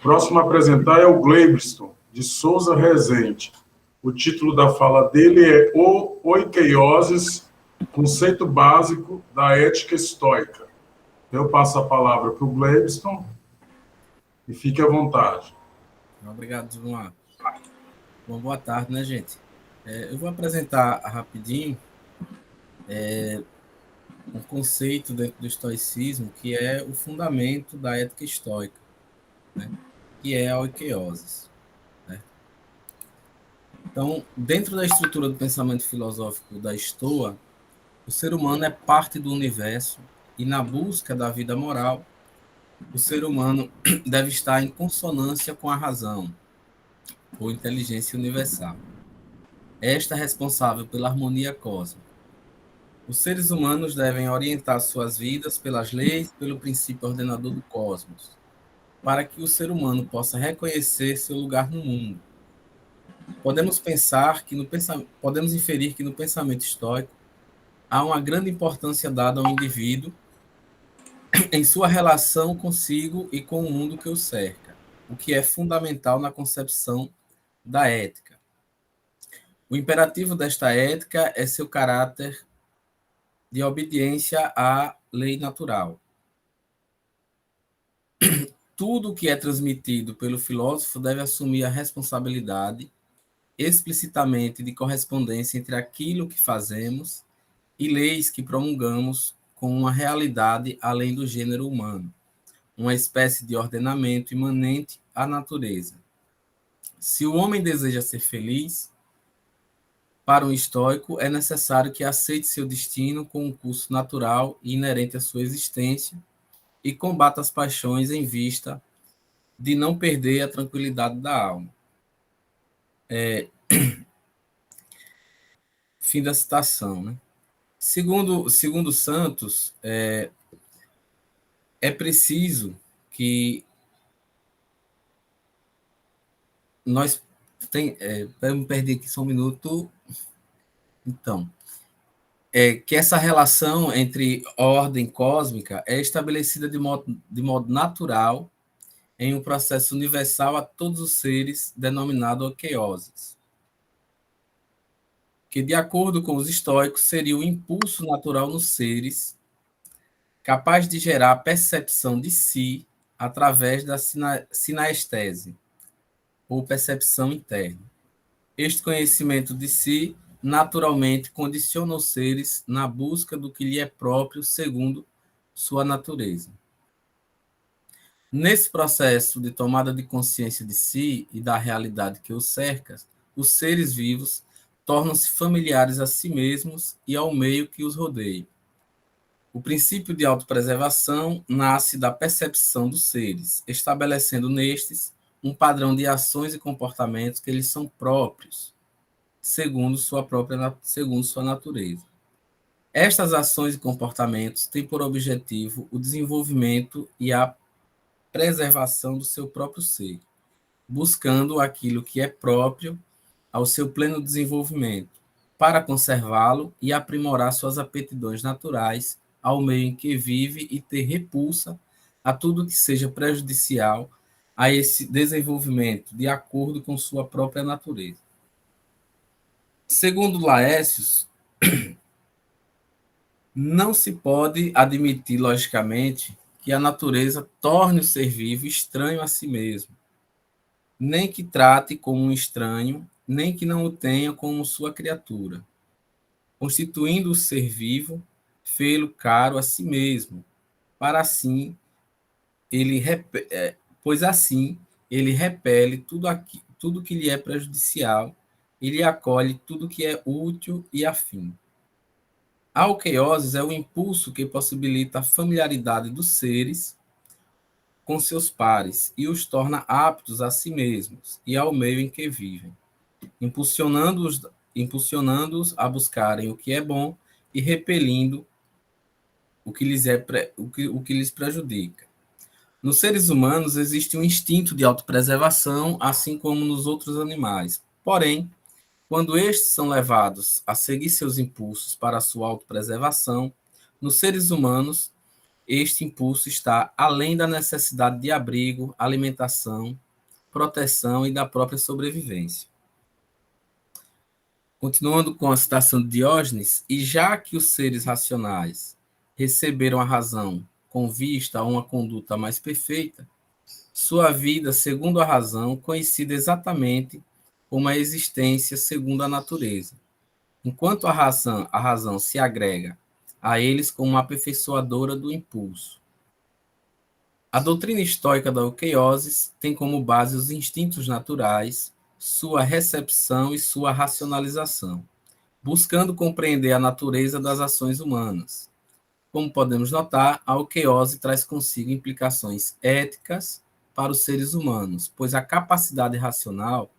Próximo a apresentar é o Gleibson, de Souza Rezende. O título da fala dele é O Oikeioses, conceito básico da ética estoica. Eu passo a palavra para o Gleibson e fique à vontade. Obrigado, João. Bom, boa tarde, né, gente? Eu vou apresentar rapidinho um conceito dentro do estoicismo que é o fundamento da ética estoica, né? Que é a oikeioses. Né? Então, dentro da estrutura do pensamento filosófico da Estoa, o ser humano é parte do universo e, na busca da vida moral, o ser humano deve estar em consonância com a razão, ou inteligência universal. Esta é responsável pela harmonia cósmica. Os seres humanos devem orientar suas vidas pelas leis, pelo princípio ordenador do cosmos, para que o ser humano possa reconhecer seu lugar no mundo. Podemos inferir que no pensamento estoico há uma grande importância dada ao indivíduo em sua relação consigo e com o mundo que o cerca, o que é fundamental na concepção da ética. O imperativo desta ética é seu caráter de obediência à lei natural. Tudo o que é transmitido pelo filósofo deve assumir a responsabilidade explicitamente de correspondência entre aquilo que fazemos e leis que promulgamos com uma realidade além do gênero humano, uma espécie de ordenamento imanente à natureza. Se o homem deseja ser feliz, para um estoico, é necessário que aceite seu destino com um curso natural e inerente à sua existência e combata as paixões em vista de não perder a tranquilidade da alma. Fim da citação. Né? Segundo Santos, é preciso que nós... eu me perdi aqui só um minuto... Então, que essa relação entre ordem cósmica é estabelecida de modo natural em um processo universal a todos os seres, denominado oikeioses, que, de acordo com os estoicos, seria o impulso natural nos seres, capaz de gerar a percepção de si através da sinaestese, ou percepção interna. Este conhecimento de si naturalmente condiciona os seres na busca do que lhe é próprio segundo sua natureza. Nesse processo de tomada de consciência de si e da realidade que os cerca, os seres vivos tornam-se familiares a si mesmos e ao meio que os rodeia. O princípio de autopreservação nasce da percepção dos seres, estabelecendo nestes um padrão de ações e comportamentos que lhes são próprios, segundo sua natureza. Estas ações e comportamentos têm por objetivo o desenvolvimento e a preservação do seu próprio ser, buscando aquilo que é próprio ao seu pleno desenvolvimento, para conservá-lo e aprimorar suas aptidões naturais ao meio em que vive e ter repulsa a tudo que seja prejudicial a esse desenvolvimento, de acordo com sua própria natureza. Segundo Laércio, não se pode admitir, logicamente, que a natureza torne o ser vivo estranho a si mesmo, nem que trate como um estranho, nem que não o tenha como sua criatura, constituindo o ser vivo, fê-lo caro a si mesmo, para assim pois assim ele repele tudo que lhe é prejudicial e lhe acolhe tudo que é útil e afim. A alqueioses é o impulso que possibilita a familiaridade dos seres com seus pares e os torna aptos a si mesmos e ao meio em que vivem, impulsionando-os a buscarem o que é bom e repelindo o que lhes prejudica. Nos seres humanos existe um instinto de autopreservação, assim como nos outros animais. Porém, quando estes são levados a seguir seus impulsos para a sua autopreservação, nos seres humanos, este impulso está além da necessidade de abrigo, alimentação, proteção e da própria sobrevivência. Continuando com a citação de Diógenes, e já que os seres racionais receberam a razão com vista a uma conduta mais perfeita, sua vida, segundo a razão, coincide exatamente com uma existência segundo a natureza, enquanto a razão se agrega a eles como uma aperfeiçoadora do impulso. A doutrina estoica da euqueiose tem como base os instintos naturais, sua recepção e sua racionalização, buscando compreender a natureza das ações humanas. Como podemos notar, a euqueiose traz consigo implicações éticas para os seres humanos, pois a capacidade racional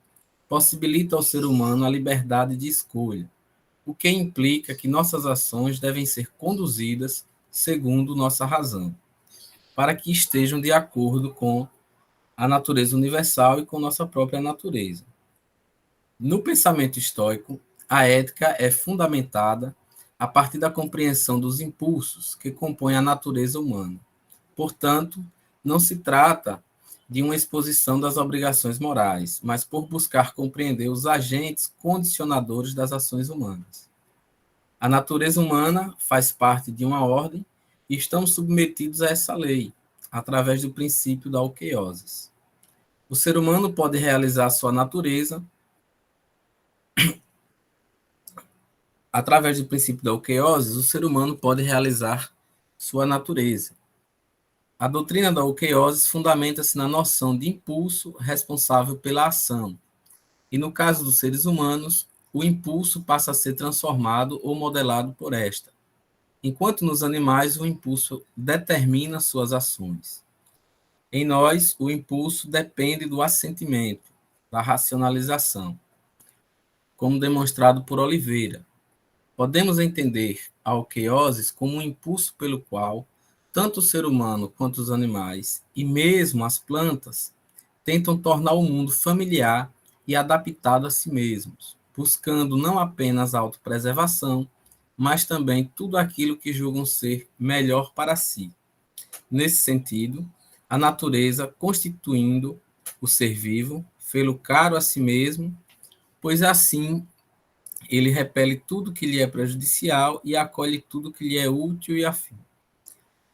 possibilita ao ser humano a liberdade de escolha, o que implica que nossas ações devem ser conduzidas segundo nossa razão, para que estejam de acordo com a natureza universal e com nossa própria natureza. No pensamento estoico, a ética é fundamentada a partir da compreensão dos impulsos que compõem a natureza humana. Portanto, não se trata de uma exposição das obrigações morais, mas por buscar compreender os agentes condicionadores das ações humanas. A natureza humana faz parte de uma ordem e estamos submetidos a essa lei, através do princípio da euqueiose. O ser humano pode realizar sua natureza através do princípio da euqueiose, o ser humano pode realizar sua natureza. A doutrina da euqueiose fundamenta-se na noção de impulso responsável pela ação. E no caso dos seres humanos, o impulso passa a ser transformado ou modelado por esta, enquanto nos animais o impulso determina suas ações. Em nós, o impulso depende do assentimento, da racionalização, como demonstrado por Oliveira. Podemos entender a euqueiose como um impulso pelo qual tanto o ser humano quanto os animais, e mesmo as plantas, tentam tornar o mundo familiar e adaptado a si mesmos, buscando não apenas a autopreservação, mas também tudo aquilo que julgam ser melhor para si. Nesse sentido, a natureza constituindo o ser vivo, fê-lo caro a si mesmo, pois assim ele repele tudo que lhe é prejudicial e acolhe tudo que lhe é útil e afim.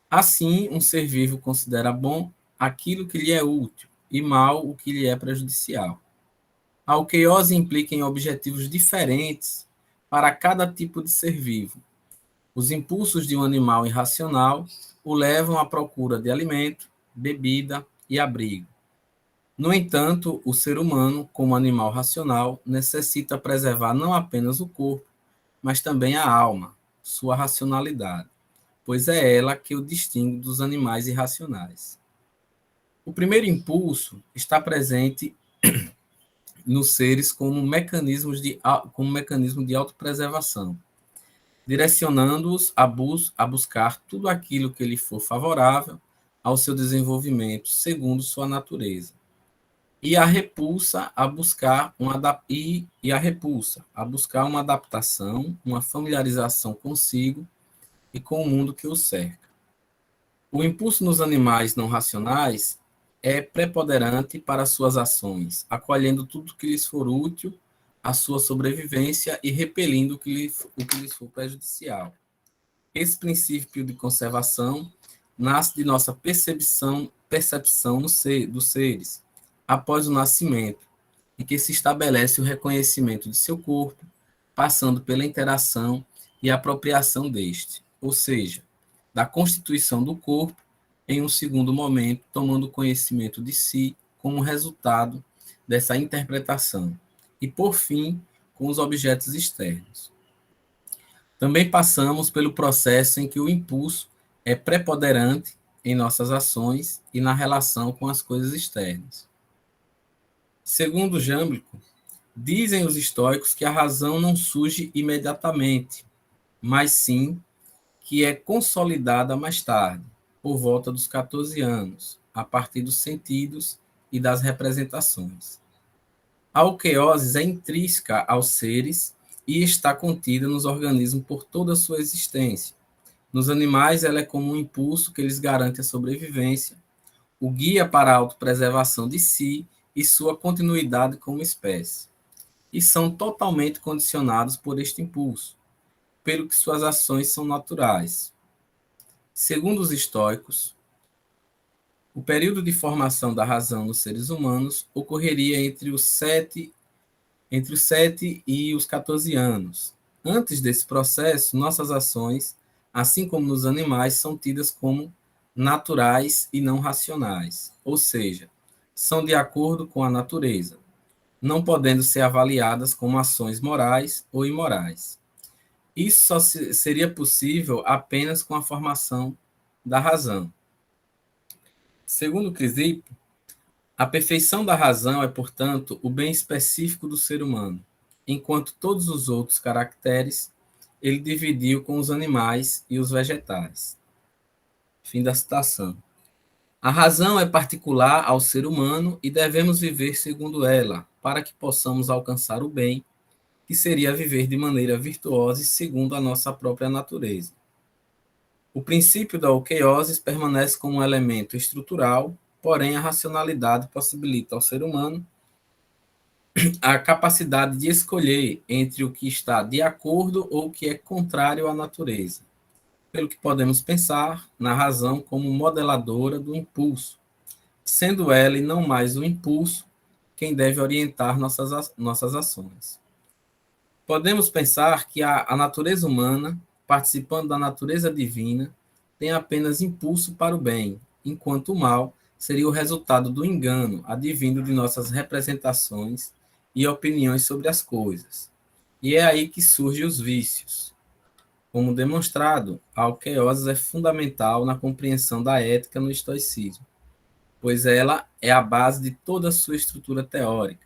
Assim, um ser vivo considera bom aquilo que lhe é útil e mal o que lhe é prejudicial. A euqueiose implica em objetivos diferentes para cada tipo de ser vivo. Os impulsos de um animal irracional o levam à procura de alimento, bebida e abrigo. No entanto, o ser humano, como animal racional, necessita preservar não apenas o corpo, mas também a alma, sua racionalidade, pois é ela que o distingue dos animais irracionais. O primeiro impulso está presente nos seres como mecanismo de autopreservação, direcionando-os a buscar tudo aquilo que lhe for favorável ao seu desenvolvimento, segundo sua natureza. E a repulsa a buscar uma adaptação, uma familiarização consigo e com o mundo que o cerca. O impulso nos animais não racionais é preponderante para suas ações, acolhendo tudo que lhes for útil à sua sobrevivência e repelindo o que lhes for prejudicial. Esse princípio de conservação nasce de nossa percepção dos seres, após o nascimento, em que se estabelece o reconhecimento de seu corpo, passando pela interação e apropriação deste, ou seja, da constituição do corpo, em um segundo momento, tomando conhecimento de si como resultado dessa interpretação, e, por fim, com os objetos externos. Também passamos pelo processo em que o impulso é preponderante em nossas ações e na relação com as coisas externas. Segundo Jâmblico, dizem os estoicos que a razão não surge imediatamente, mas sim que é consolidada mais tarde, por volta dos 14 anos, a partir dos sentidos e das representações. A euqueiose é intrínseca aos seres e está contida nos organismos por toda a sua existência, Nos animais, ela é como um impulso que lhes garante a sobrevivência, o guia para a autopreservação de si e sua continuidade como espécie. E são totalmente condicionados por este impulso, pelo que suas ações são naturais. Segundo os estoicos, o período de formação da razão nos seres humanos ocorreria entre os 7 e os 14 anos. Antes desse processo, nossas ações, assim como nos animais, são tidas como naturais e não racionais, ou seja, são de acordo com a natureza, não podendo ser avaliadas como ações morais ou imorais. Isso só seria possível apenas com a formação da razão. Segundo Crisipo, a perfeição da razão é, portanto, o bem específico do ser humano, enquanto todos os outros caracteres ele dividiu com os animais e os vegetais. Fim da citação. A razão é particular ao ser humano e devemos viver segundo ela, para que possamos alcançar o bem, que seria viver de maneira virtuosa e segundo a nossa própria natureza. O princípio da okeiose permanece como um elemento estrutural, porém a racionalidade possibilita ao ser humano a capacidade de escolher entre o que está de acordo ou o que é contrário à natureza, pelo que podemos pensar na razão como modeladora do impulso, sendo ela e não mais o impulso quem deve orientar nossas ações. Podemos pensar que a natureza humana, participando da natureza divina, tem apenas impulso para o bem, enquanto o mal seria o resultado do engano advindo de nossas representações e opiniões sobre as coisas. E é aí que surgem os vícios. Como demonstrado, a alqueose é fundamental na compreensão da ética no estoicismo, pois ela é a base de toda a sua estrutura teórica.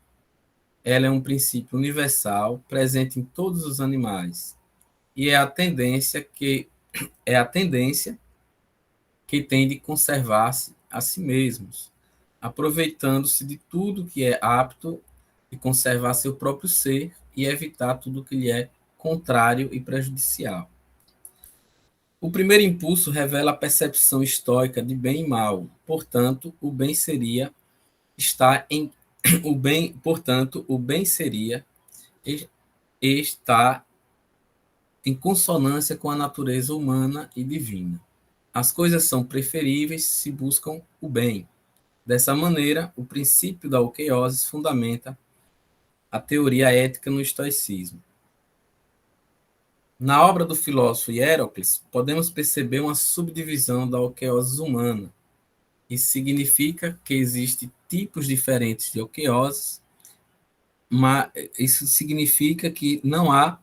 Ela é um princípio universal, presente em todos os animais, e é a tendência que tem de conservar-se a si mesmos, aproveitando-se de tudo que é apto de conservar seu próprio ser e evitar tudo que lhe é contrário e prejudicial. O primeiro impulso revela a percepção estoica de bem e mal, portanto, o bem seria estar em o bem seria estar em consonância com a natureza humana e divina. As coisas são preferíveis se buscam o bem. Dessa maneira, o princípio da okeiose fundamenta a teoria ética no estoicismo. Na obra do filósofo Hierócles, podemos perceber uma subdivisão da okeiose humana. Isso significa que existem tipos diferentes de okeioses, mas isso significa que não há,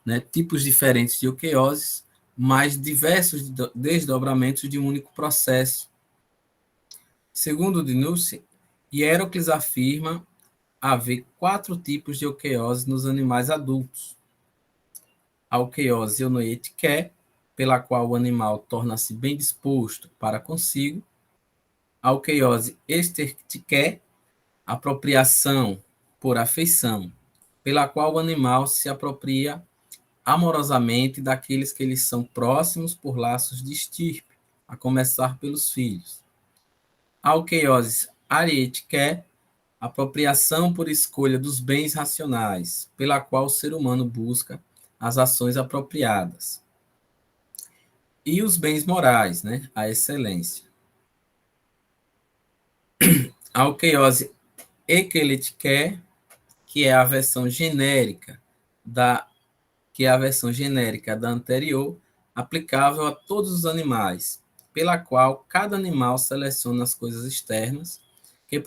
né, tipos diferentes de okeioses, mas diversos desdobramentos de um único processo. Segundo Dinucci, Hierócles afirma haver 4 tipos de okeiose nos animais adultos. A okeiose eunoética, pela qual o animal torna-se bem disposto para consigo. A okeiose estertique, apropriação por afeição, pela qual o animal se apropria amorosamente daqueles que lhes são próximos por laços de estirpe, a começar pelos filhos. A okeiose arietique, apropriação por escolha dos bens racionais, pela qual o ser humano busca as ações apropriadas. E os bens morais, né? A excelência. A okeiose equeletique, que é a versão genérica da anterior, aplicável a todos os animais, pela qual cada animal seleciona as coisas externas que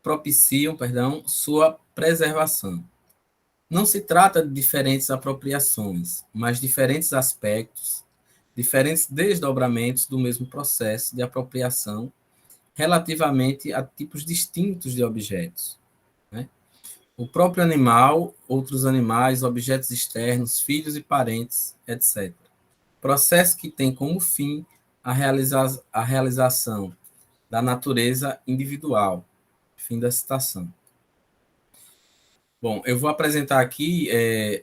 propiciam, sua preservação. Não se trata de diferentes apropriações, mas diferentes aspectos, diferentes desdobramentos do mesmo processo de apropriação relativamente a tipos distintos de objetos, né? O próprio animal, outros animais, objetos externos, filhos e parentes, etc. Processo que tem como fim a realização da natureza individual. Fim da citação. Bom, eu vou apresentar aqui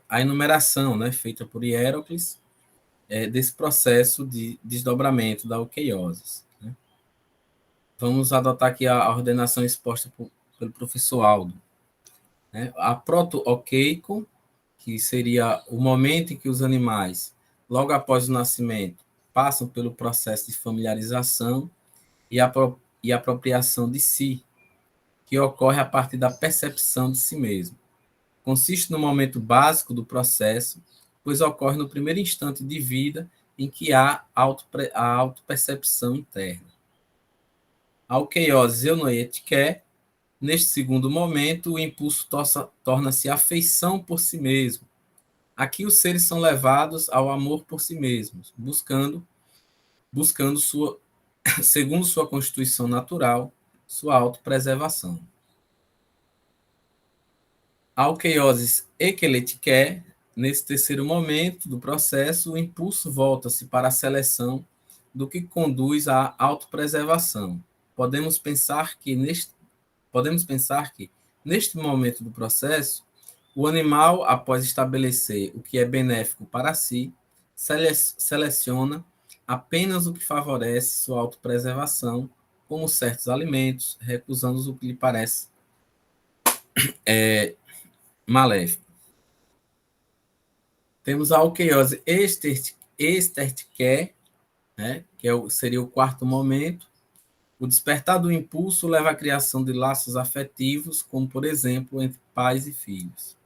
a enumeração, né, feita por Hierocles, desse processo de desdobramento da euqueiose. Né? Vamos adotar aqui a ordenação exposta pelo professor Aldo. Né? A proto-oqueico, que seria o momento em que os animais, logo após o nascimento, passam pelo processo de familiarização e apropriação de si, que ocorre a partir da percepção de si mesmo. Consiste no momento básico do processo, pois ocorre no primeiro instante de vida em que há a autopercepção interna. A euqueiose eunoética, neste segundo momento, o impulso torna-se afeição por si mesmo. Aqui os seres são levados ao amor por si mesmos, buscando sua, segundo sua constituição natural, sua autopreservação. A euqueiose equeletiqué, nesse terceiro momento do processo, o impulso volta-se para a seleção do que conduz à autopreservação. Podemos pensar que, neste momento do processo, o animal, após estabelecer o que é benéfico para si, seleciona apenas o que favorece sua autopreservação, como certos alimentos, recusando o que lhe parece maléfico. Temos a euqueiose estertiqué, né, que seria o quarto momento. O despertar do impulso leva à criação de laços afetivos, como, por exemplo, entre pais e filhos.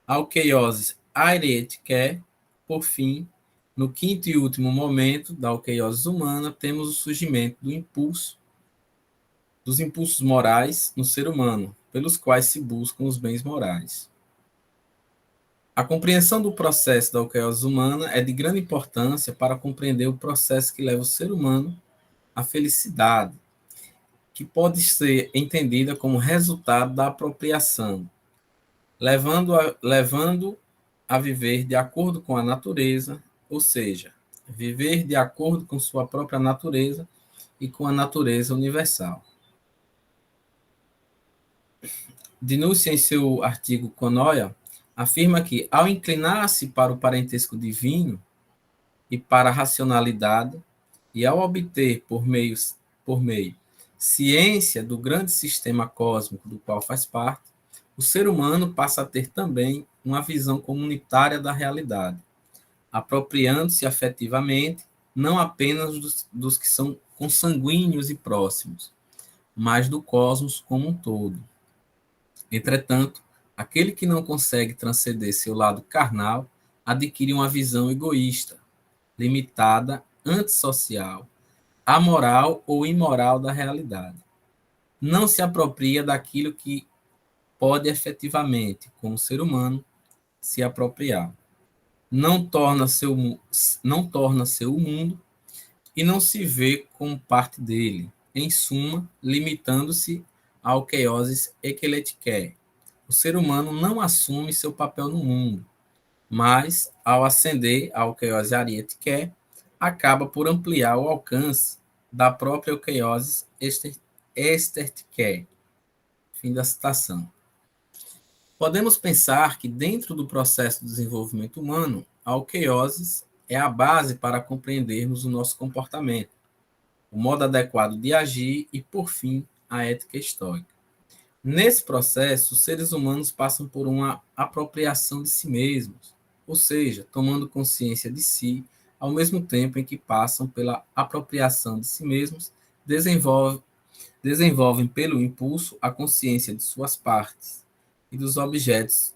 A euqueiose airetiqué, por fim, no quinto e último momento da euqueiose humana, temos o surgimento dos impulsos morais no ser humano, pelos quais se buscam os bens morais. A compreensão do processo da euqueiose humana é de grande importância para compreender o processo que leva o ser humano à felicidade, que pode ser entendida como resultado da apropriação, levando a viver de acordo com a natureza, ou seja, viver de acordo com sua própria natureza e com a natureza universal. Dinúcia, em seu artigo Conoia, afirma que, ao inclinar-se para o parentesco divino e para a racionalidade, e ao obter por meio ciência do grande sistema cósmico do qual faz parte, o ser humano passa a ter também uma visão comunitária da realidade, apropriando-se afetivamente não apenas dos que são consanguíneos e próximos, mas do cosmos como um todo. Entretanto, aquele que não consegue transcender seu lado carnal adquire uma visão egoísta, limitada, antissocial, amoral ou imoral da realidade. Não se apropria daquilo que pode efetivamente, como ser humano, se apropriar. Não torna seu mundo e não se vê como parte dele. Em suma, limitando-se à euqueiose equeletiqué. O ser humano não assume seu papel no mundo, mas, ao ascender à euqueiose arietiqué, acaba por ampliar o alcance da própria euqueiose estertiqué. Fim da citação. Podemos pensar que, dentro do processo de desenvolvimento humano, a euqueiose é a base para compreendermos o nosso comportamento, o modo adequado de agir e, por fim, a ética estoica. Nesse processo, os seres humanos passam por uma apropriação de si mesmos, ou seja, tomando consciência de si, ao mesmo tempo em que passam pela apropriação de si mesmos, desenvolvem pelo impulso a consciência de suas partes e dos objetos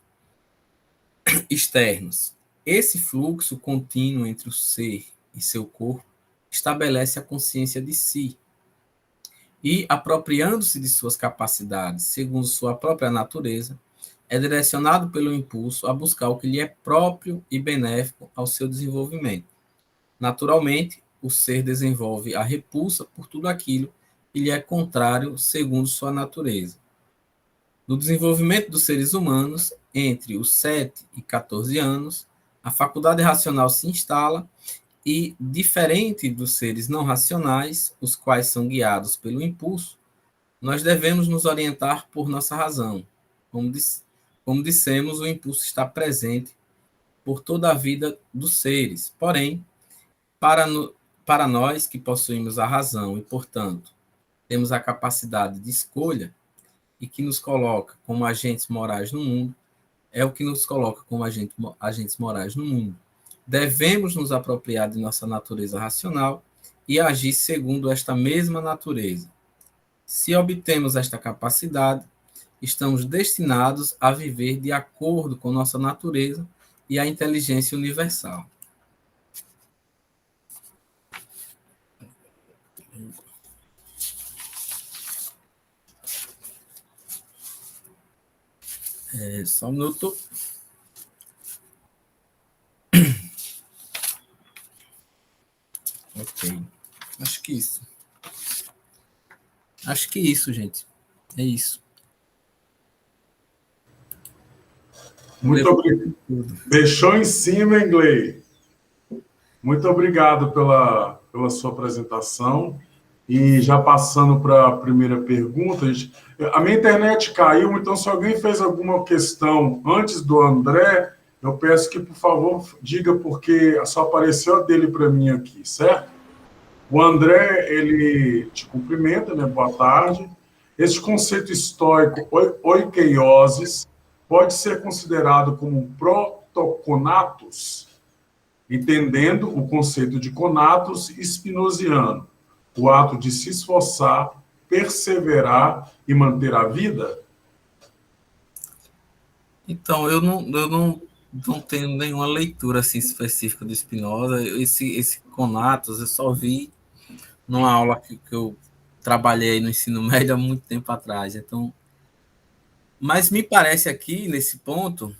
externos. Esse fluxo contínuo entre o ser e seu corpo estabelece a consciência de si e, apropriando-se de suas capacidades segundo sua própria natureza, é direcionado pelo impulso a buscar o que lhe é próprio e benéfico ao seu desenvolvimento. Naturalmente, o ser desenvolve a repulsa por tudo aquilo que lhe é contrário segundo sua natureza. No desenvolvimento dos seres humanos, entre os 7 e 14 anos, a faculdade racional se instala e, diferente dos seres não racionais, os quais são guiados pelo impulso, nós devemos nos orientar por nossa razão, Como dissemos, o impulso está presente por toda a vida dos seres. Porém, para nós que possuímos a razão e, portanto, temos a capacidade de escolha e que nos coloca como agentes morais no mundo, é o que nos coloca como agentes morais no mundo. Devemos nos apropriar de nossa natureza racional e agir segundo esta mesma natureza. Se obtemos esta capacidade, estamos destinados a viver de acordo com nossa natureza e a inteligência universal. Só um minuto. Ok. Acho que isso, gente. É isso. Muito obrigado. Deixou em cima, Inglês. Muito obrigado pela sua apresentação. E já passando para a primeira pergunta, a minha internet caiu, então se alguém fez alguma questão antes do André, eu peço que, por favor, diga, porque só apareceu a dele para mim aqui, certo? O André, ele te cumprimenta, né? Boa tarde. Esse conceito estoico, oikeiosis, pode ser considerado como um protoconatos, entendendo o conceito de conatos spinoziano, o ato de se esforçar, perseverar e manter a vida? Então, eu não tenho nenhuma leitura assim, específica do Spinoza. Esse conatos eu só vi numa aula que eu trabalhei no ensino médio há muito tempo atrás. Então, mas me parece aqui, nesse ponto,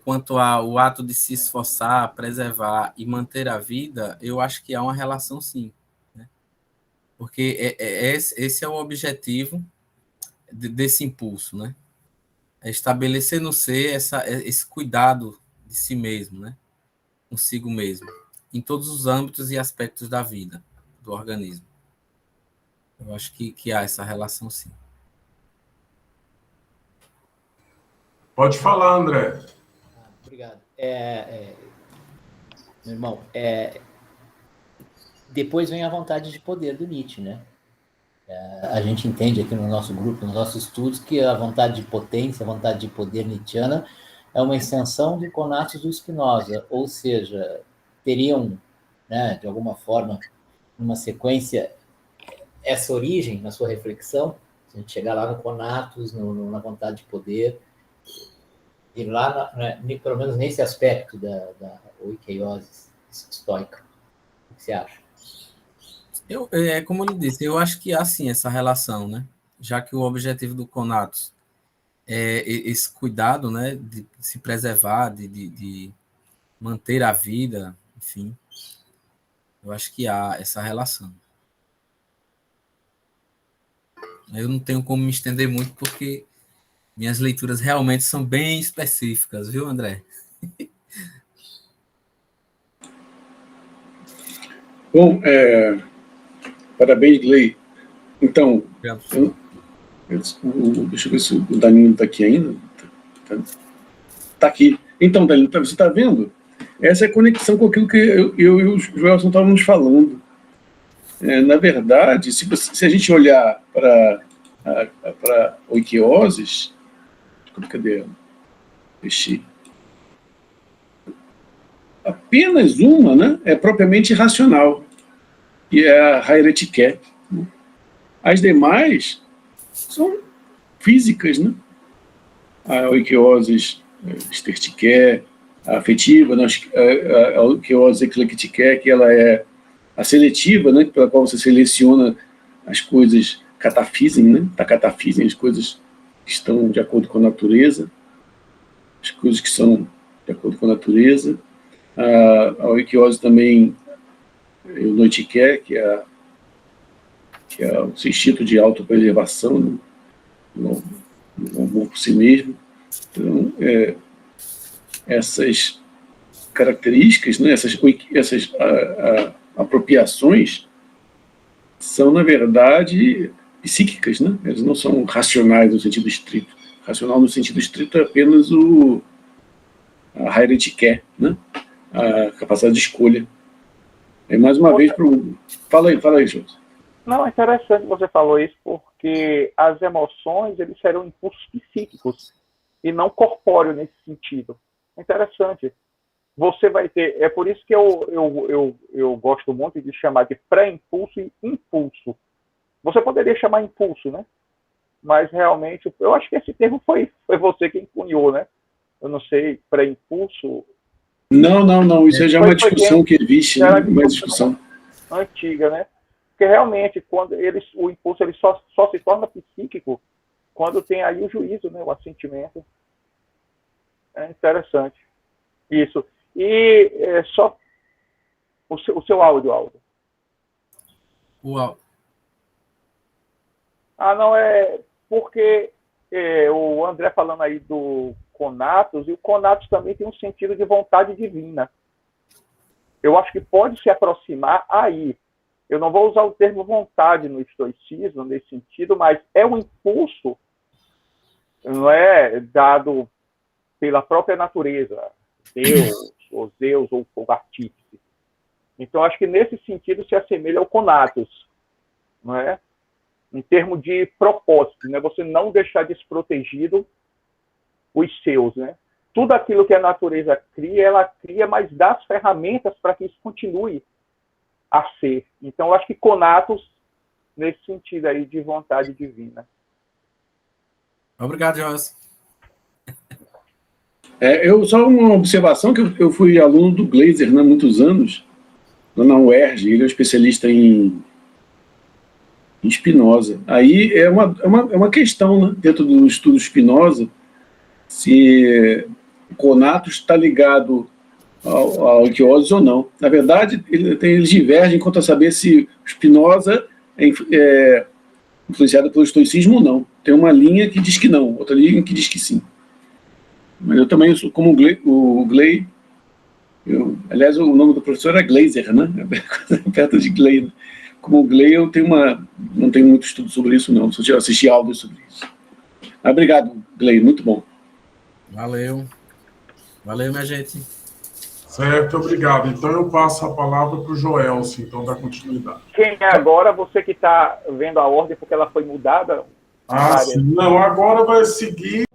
quanto ao ato de se esforçar, preservar e manter a vida, eu acho que há uma relação, sim. Né? Porque esse é o objetivo desse impulso, né? É estabelecer no ser esse cuidado de si mesmo, né? Consigo mesmo, em todos os âmbitos e aspectos da vida, do organismo. Eu acho que há essa relação, sim. Pode falar, André. Obrigado. Meu irmão, depois vem a vontade de poder do Nietzsche, né? A gente entende aqui no nosso grupo, nos nossos estudos, que a vontade de potência, a vontade de poder nietzschiana é uma extensão do conatos do Spinoza, ou seja, teriam, né, de alguma forma, numa sequência, essa origem na sua reflexão, se a gente chegar lá no conatos, na vontade de poder, e lá, pelo menos nesse aspecto da oikeiosis estoica. O que você acha? Como eu lhe disse, eu acho que há sim essa relação, né? Já que o objetivo do conatos é esse cuidado, né, de se preservar, de manter a vida, enfim. Eu acho que há essa relação. Eu não tenho como me estender muito, porque minhas leituras realmente são bem específicas, viu, André? Bom, parabéns, Gley. Então, deixa eu ver se o Danilo está aqui ainda. Está aqui. Então, Danilo, você está vendo? Essa é a conexão com aquilo que eu e o Joelson estávamos falando. Na verdade, se a gente olhar para oikeiosis, cadê? Deixei. Apenas uma, né, é propriamente racional, que é a Heiretike. As demais são físicas, né? A oikeiosis stertike, a afetiva, a oikeiosis eclectike, que ela é a seletiva, né, pela qual você seleciona as coisas catafisem, né? Tá catafisem, as coisas que estão de acordo com a natureza, as coisas que são de acordo com a natureza. A oikeiosis também, o noitike, que é o instinto de autopreservação, né? No amor por si mesmo. Então, essas características, né, essas apropriações são, na verdade, psíquicas, né? Elas não são racionais no sentido estrito. racional no sentido estrito é apenas a Heureka, né? A capacidade de escolha. E mais uma vez, fala aí, José. Não, é interessante você falou isso, porque as emoções, eles serão impulsos psíquicos e não corpóreos nesse sentido. É interessante. Você vai ter... É por isso que eu gosto muito de chamar de pré-impulso e impulso. Você poderia chamar impulso, né? Mas realmente, eu acho que esse termo foi você quem cunhou, né? Eu não sei, pré-impulso... Não, isso já é uma discussão que existe, né? Uma discussão antiga, né? Porque realmente, quando o impulso ele só se torna psíquico quando tem aí o juízo, né? O assentimento. É interessante. Isso. E só o seu áudio, Aldo. Uau. Não, é porque o André falando aí do conatos, e o conatos também tem um sentido de vontade divina. Eu acho que pode se aproximar aí. Eu não vou usar o termo vontade no estoicismo, nesse sentido, mas é um impulso, não é dado pela própria natureza, Deus, ou Zeus, ou fogo artífice. Então, acho que nesse sentido se assemelha ao conatos, não é? Em termos de propósito, né? Você não deixar desprotegido os seus, né? Tudo aquilo que a natureza cria, ela cria, mas dá as ferramentas para que isso continue a ser. Então, eu acho que conatos, nesse sentido aí de vontade divina. Obrigado, Jonas. Só uma observação, que eu fui aluno do Glaser, né, há muitos anos, na UERJ. Ele é um especialista em Spinoza. Aí é uma questão, né, dentro do estudo Spinoza, se o conatos está ligado ao Eikeosis ou não. Na verdade, eles divergem quanto a saber se Spinoza é influenciado pelo estoicismo ou não. Tem uma linha que diz que não, outra linha que diz que sim. Mas eu também sou como o Gley. Aliás, o nome do professor é Glaser, né? Perto de Gley. Né? Como o Gley, eu não tenho muito estudo sobre isso, não. Só assisti áudio sobre isso. Obrigado, Gley, muito bom. Valeu, minha gente. Certo, obrigado. Então eu passo a palavra para o Joelson, então, dar continuidade. Quem é agora? Você que está vendo a ordem, porque ela foi mudada? Sim. Não, agora vai seguir